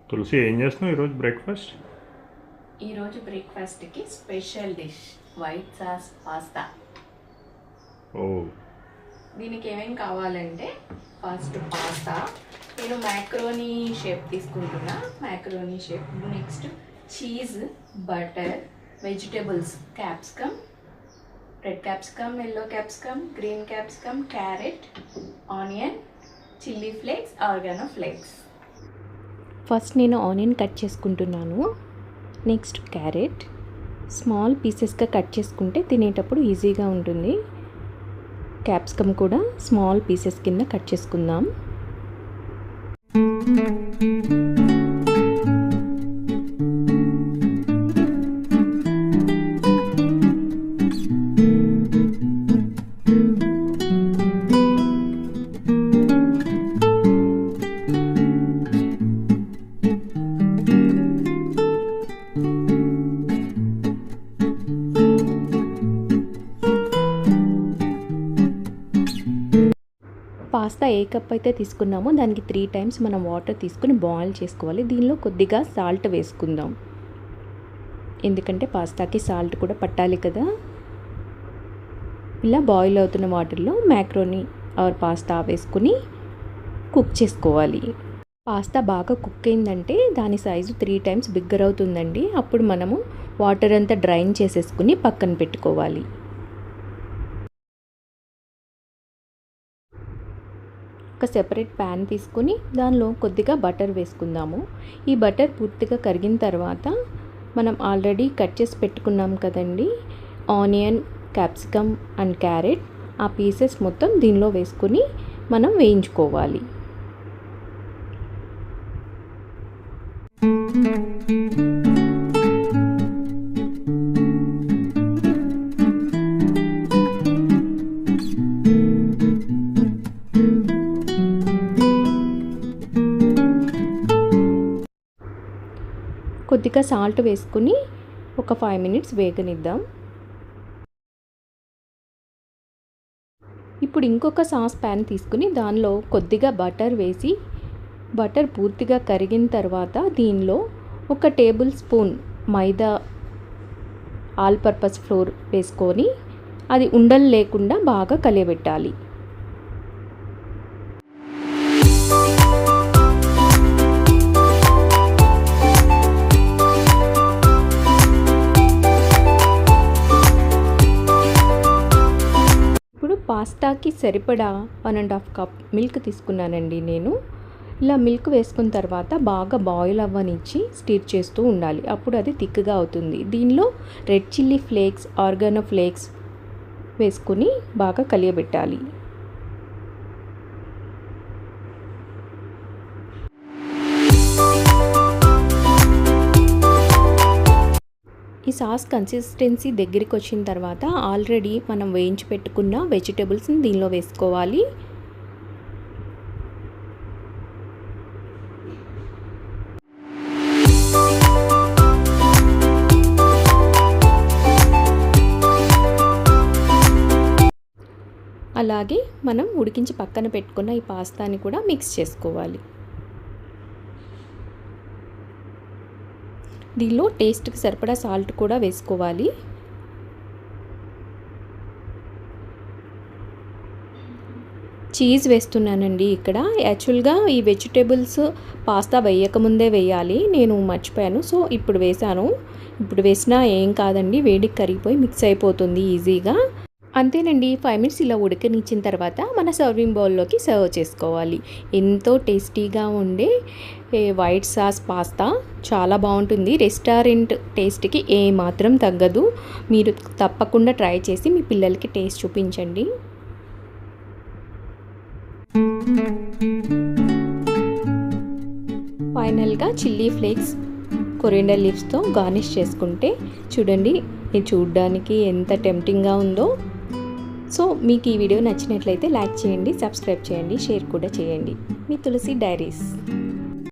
తులసి ఏం చేస్తున్నావు ఈరోజు బ్రేక్ఫాస్ట్? ఈరోజు బ్రేక్ఫాస్ట్కి special dish white sauce pasta. Oh, దీనికి ఏమేమి కావాలంటే ఫస్ట్ పాస్తా, నేను మ్యాక్రోనీ షేప్ తీసుకుంటున్నా, macaroni shape. Next cheese, butter, vegetables, capsicum, red capsicum, yellow capsicum, green capsicum, carrot, onion, chilli flakes, oregano flakes. First నేను onion cut చేసుకుంటున్నాను. Next carrot small పీసెస్గా cut చేసుకుంటే తినేటప్పుడు ఈజీగా ఉంటుంది. క్యాప్సికమ్ కూడా స్మాల్ పీసెస్ కింద కట్ చేసుకుందాం. పాస్తా ఏ కప్ అయితే తీసుకున్నామో దానికి 3 టైమ్స్ మనం వాటర్ తీసుకుని బాయిల్ చేసుకోవాలి. దీనిలో కొద్దిగా సాల్ట్ వేసుకుందాం, ఎందుకంటే పాస్తాకి సాల్ట్ కూడా పట్టాలి కదా. ఇలా బాయిల్ అవుతున్న వాటర్లో మ్యాక్రోనీ ఆర్ పాస్తా వేసుకుని కుక్ చేసుకోవాలి. పాస్తా బాగా కుక్ అయిందంటే దాని సైజు 3 టైమ్స్ బిగ్గర్ అవుతుందండి. అప్పుడు మనము వాటర్ అంతా డ్రైన్ చేసేసుకుని పక్కన పెట్టుకోవాలి. ఒక సెపరేట్ ప్యాన్ తీసుకుని దానిలో కొద్దిగా బటర్ వేసుకుందాము. ఈ బటర్ పూర్తిగా కరిగిన తర్వాత మనం ఆల్రెడీ కట్ చేసి పెట్టుకున్నాం కదండి ఆనియన్, క్యాప్సికమ్ అండ్ క్యారెట్, ఆ పీసెస్ మొత్తం దీనిలో వేసుకుని మనం వేయించుకోవాలి. కొద్దిగా సాల్ట్ వేసుకుని ఒక 5 మినిట్స్ వేగనిద్దాం. ఇప్పుడు ఇంకొక సాస్ ప్యాన్ తీసుకుని దానిలో కొద్దిగా బటర్ వేసి, బటర్ పూర్తిగా కరిగిన తర్వాత దీనిలో 1 టేబుల్ స్పూన్ మైదా ఆల్ పర్పస్ ఫ్లోర్ వేసుకొని అది ఉండలు లేకుండా బాగా కలియబెట్టాలి. పాస్తాకి సరిపడా 1.5 కప్ మిల్క్ తీసుకున్నానండి నేను. ఇలా మిల్క్ వేసుకున్న తర్వాత బాగా బాయిల్ అవ్వనిచ్చి స్టిర్ చేస్తూ ఉండాలి, అప్పుడు అది థిక్గా అవుతుంది. దీనిలో red chilli flakes, oregano flakes వేసుకుని బాగా కలియబెట్టాలి. ఈ సాస్ కన్సిస్టెన్సీ దగ్గరికి వచ్చిన తర్వాత ఆల్రెడీ మనం వేయించి పెట్టుకున్న వెజిటేబుల్స్ని దీనిలో వేసుకోవాలి. అలాగే మనం ఉడికించి పక్కన పెట్టుకున్న ఈ పాస్తాని కూడా మిక్స్ చేసుకోవాలి. దీనిలో టేస్ట్కి సరిపడా సాల్ట్ కూడా వేసుకోవాలి. చీజ్ వేస్తున్నానండి ఇక్కడ. యాక్చువల్గా ఈ వెజిటేబుల్స్ పాస్తా వేయకముందే వేయాలి, నేను మర్చిపోయాను. సో ఇప్పుడు వేసాను. ఇప్పుడు వేసినా ఏం కాదండి, వేడికి కరిగిపోయి మిక్స్ అయిపోతుంది ఈజీగా. అంతేనండి, 5 మినిట్స్ ఇలా ఉడకనిచ్చిన తర్వాత మన సర్వింగ్ బౌల్లోకి సర్వ్ చేసుకోవాలి. ఎంతో టేస్టీగా ఉండే వైట్ సాస్ పాస్తా చాలా బాగుంటుంది. రెస్టారెంట్ టేస్ట్కి ఏమాత్రం తగ్గదు. మీరు తప్పకుండా ట్రై చేసి మీ పిల్లలకి టేస్ట్ చూపించండి. ఫైనల్గా చిల్లీ ఫ్లేక్స్, కొరియండర్ లీవ్స్తో గార్నిష్ చేసుకుంటే చూడండి, ఇది చూడడానికి ఎంత టెంప్టింగ్గా ఉందో. సో మీకు ఈ వీడియో నచ్చినట్లయితే లైక్ చేయండి, సబ్స్క్రైబ్ చేయండి, షేర్ కూడా చేయండి. మీ తులసి డైరీస్.